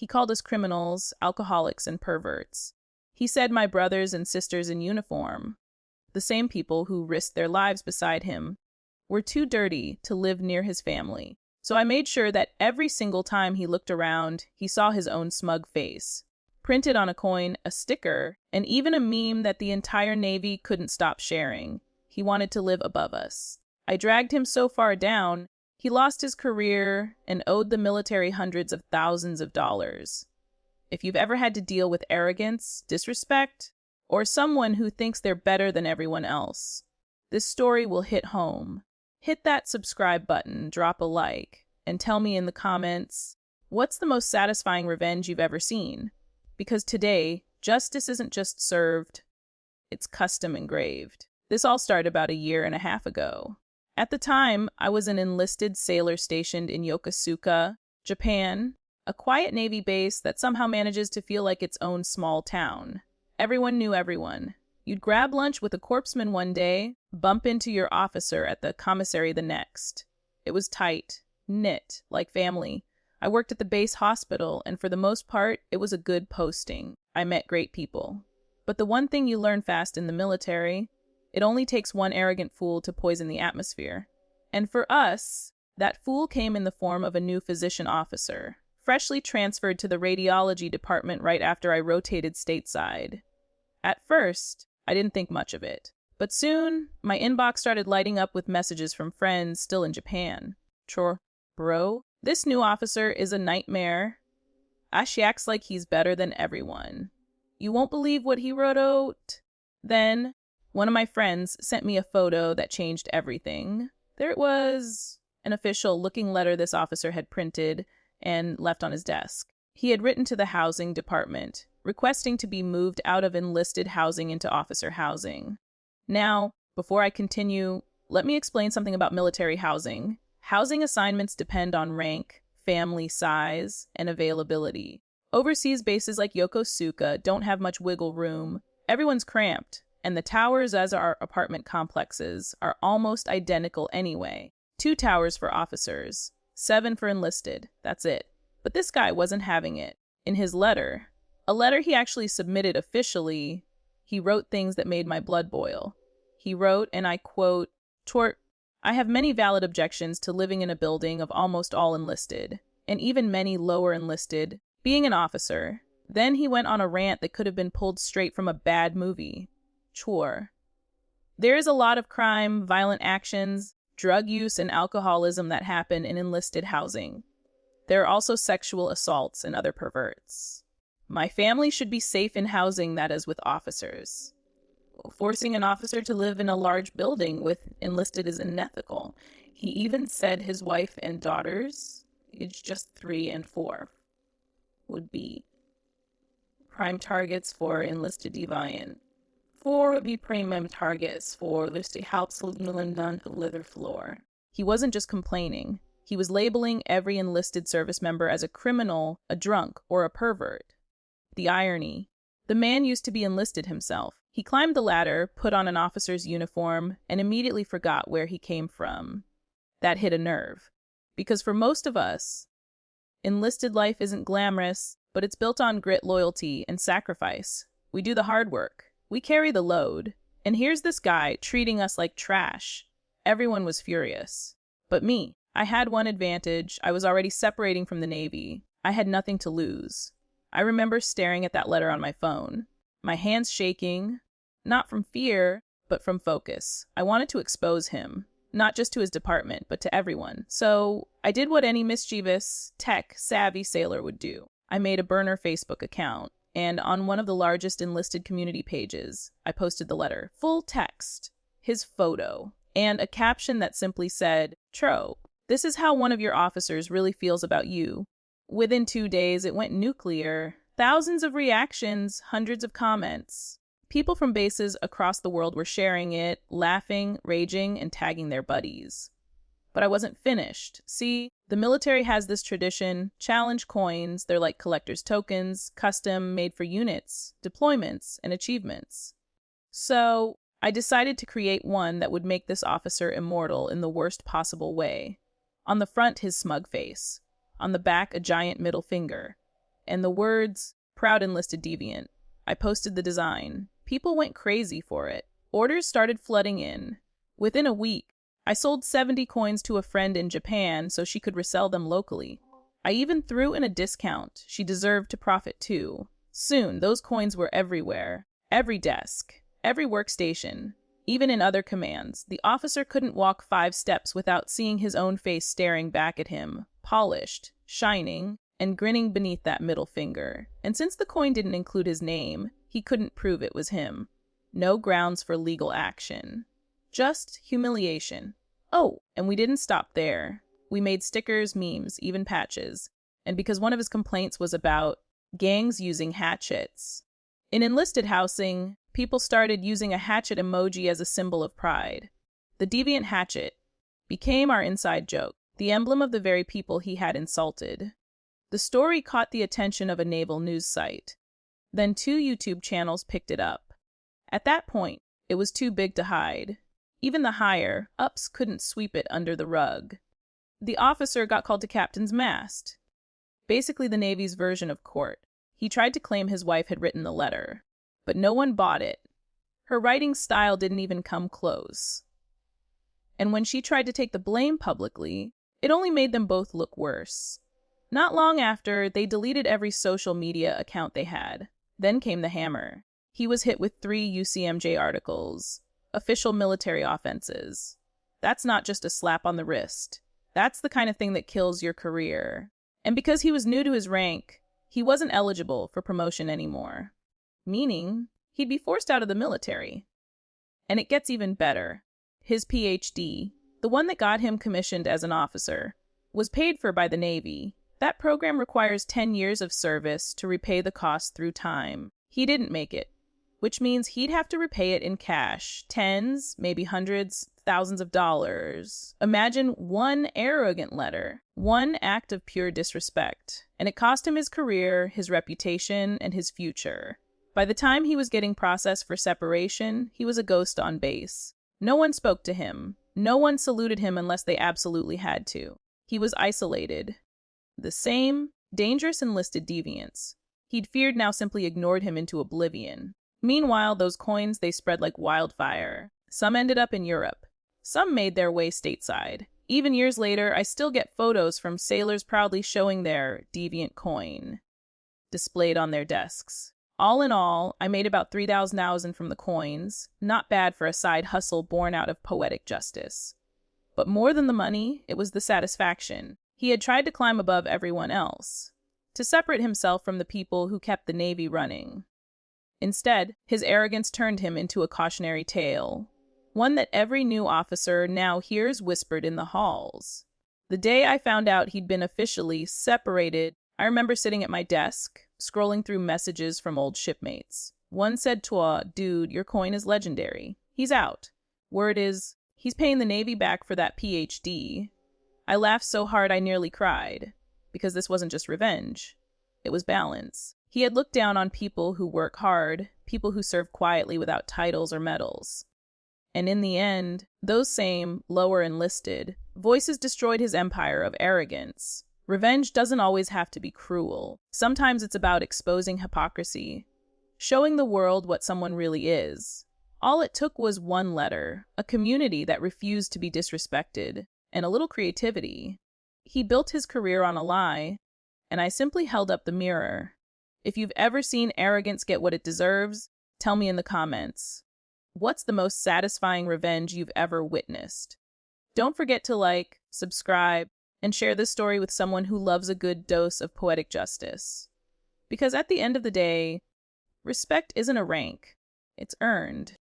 He called us criminals, alcoholics, and perverts. He said my brothers and sisters in uniform, the same people who risked their lives beside him, were too dirty to live near his family. So I made sure that every single time he looked around, he saw his own smug face. Printed on a coin, a sticker, and even a meme that the entire Navy couldn't stop sharing. He wanted to live above us. I dragged him so far down, he lost his career and owed the military hundreds of thousands of dollars. If you've ever had to deal with arrogance, disrespect, or someone who thinks they're better than everyone else, this story will hit home. Hit that subscribe button, drop a like, and tell me in the comments, what's the most satisfying revenge you've ever seen? Because today, justice isn't just served, it's custom engraved. This all started about a year and a half ago. At the time, I was an enlisted sailor stationed in Yokosuka, Japan, a quiet Navy base that somehow manages to feel like its own small town. Everyone knew everyone. You'd grab lunch with a corpsman one day, bump into your officer at the commissary the next. It was tight, knit, like family. I worked at the base hospital, and for the most part, it was a good posting. I met great people. But the one thing you learn fast in the military, it only takes one arrogant fool to poison the atmosphere. And for us, that fool came in the form of a new physician officer, freshly transferred to the radiology department right after I rotated stateside. At first, I didn't think much of it. But soon, my inbox started lighting up with messages from friends still in Japan. Bro, this new officer is a nightmare. She acts like he's better than everyone. You won't believe what he wrote. Then, one of my friends sent me a photo that changed everything. There it was, an official-looking letter this officer had printed and left on his desk. He had written to the housing department, requesting to be moved out of enlisted housing into officer housing. Now, before I continue, let me explain something about military housing. Housing assignments depend on rank, family size, and availability. Overseas bases like Yokosuka don't have much wiggle room. Everyone's cramped, and the towers, as our apartment complexes, are almost identical anyway. 2 towers for officers, 7 for enlisted, that's it. But this guy wasn't having it. In his letter, a letter he actually submitted officially, he wrote things that made my blood boil. He wrote, and I quote, I have many valid objections to living in a building of almost all enlisted, and even many lower enlisted, being an officer. Then he went on a rant that could have been pulled straight from a bad movie. There is a lot of crime, violent actions, drug use, and alcoholism that happen in enlisted housing. There are also sexual assaults and other perverts. My family should be safe in housing that is with officers. Forcing an officer to live in a large building with enlisted is unethical. He even said his wife and daughters, aged just 3 and 4, would be prime targets for enlisted deviant. 4 would be premium targets for listed household on the leather floor. He wasn't just complaining. He was labeling every enlisted service member as a criminal, a drunk, or a pervert. The irony. The man used to be enlisted himself. He climbed the ladder, put on an officer's uniform, and immediately forgot where he came from. That hit a nerve. Because for most of us, enlisted life isn't glamorous, but it's built on grit, loyalty, and sacrifice. We do the hard work. We carry the load. And here's this guy treating us like trash. Everyone was furious. But me, I had one advantage. I was already separating from the Navy. I had nothing to lose. I remember staring at that letter on my phone, my hands shaking, not from fear, but from focus. I wanted to expose him, not just to his department, but to everyone. So I did what any mischievous, tech-savvy sailor would do. I made a burner Facebook account, and on one of the largest enlisted community pages, I posted the letter, full text, his photo, and a caption that simply said, this is how one of your officers really feels about you. Within 2 days, it went nuclear. Thousands of reactions, hundreds of comments. People from bases across the world were sharing it, laughing, raging, and tagging their buddies. But I wasn't finished. See, the military has this tradition, challenge coins, they're like collector's tokens, custom, made for units, deployments, and achievements. So I decided to create one that would make this officer immortal in the worst possible way. On the front, his smug face. On the back, a giant middle finger. and the words, "Proud Enlisted Deviant." I posted the design. People went crazy for it. Orders started flooding in. Within a week, I sold 70 coins to a friend in Japan so she could resell them locally. I even threw in a discount. She deserved to profit too. Soon, those coins were everywhere. Every desk, every workstation, even in other commands. The officer couldn't walk 5 steps without seeing his own face staring back at him, polished, shining, and grinning beneath that middle finger. And since the coin didn't include his name, he couldn't prove it was him. No grounds for legal action. Just humiliation. Oh, and we didn't stop there. We made stickers, memes, even patches. And because one of his complaints was about gangs using hatchets. In enlisted housing, people started using a hatchet emoji as a symbol of pride. The deviant hatchet became our inside joke, the emblem of the very people he had insulted. The story caught the attention of a naval news site. Then 2 YouTube channels picked it up. At that point, it was too big to hide. Even the higher-ups couldn't sweep it under the rug. The officer got called to captain's mast, basically the Navy's version of court. He tried to claim his wife had written the letter, but no one bought it. Her writing style didn't even come close. And when she tried to take the blame publicly, it only made them both look worse. Not long after, they deleted every social media account they had. Then came the hammer. He was hit with 3 UCMJ articles, official military offenses. That's not just a slap on the wrist. That's the kind of thing that kills your career. And because he was new to his rank, he wasn't eligible for promotion anymore. Meaning, he'd be forced out of the military. And it gets even better. His PhD, the one that got him commissioned as an officer, was paid for by the Navy. That program requires 10 years of service to repay the cost through time. He didn't make it, which means he'd have to repay it in cash, tens, maybe hundreds, thousands of dollars. Imagine one arrogant letter, one act of pure disrespect, and it cost him his career, his reputation, and his future. By the time he was getting processed for separation, he was a ghost on base. No one spoke to him. No one saluted him unless they absolutely had to. He was isolated. The same dangerous enlisted deviants he'd feared now simply ignored him into oblivion. Meanwhile, those coins, they spread like wildfire. Some ended up in Europe. Some made their way stateside. Even years later, I still get photos from sailors proudly showing their deviant coin displayed on their desks. All in all, I made about 3,000 from the coins. Not bad for a side hustle born out of poetic justice. But more than the money, it was the satisfaction. He had tried to climb above everyone else, to separate himself from the people who kept the Navy running. Instead, his arrogance turned him into a cautionary tale, one that every new officer now hears whispered in the halls. The day I found out he'd been officially separated, I remember sitting at my desk, scrolling through messages from old shipmates. One said, "Dude, your coin is legendary. He's out. Word is, he's paying the Navy back for that PhD." I laughed so hard I nearly cried, because this wasn't just revenge. It was balance. He had looked down on people who work hard, people who serve quietly without titles or medals. And in the end, those same, lower enlisted, voices destroyed his empire of arrogance. Revenge doesn't always have to be cruel. Sometimes it's about exposing hypocrisy, showing the world what someone really is. All it took was one letter, a community that refused to be disrespected, and a little creativity. He built his career on a lie, and I simply held up the mirror. If you've ever seen arrogance get what it deserves, tell me in the comments. What's the most satisfying revenge you've ever witnessed? Don't forget to like, subscribe, and share this story with someone who loves a good dose of poetic justice. Because at the end of the day, respect isn't a rank, it's earned.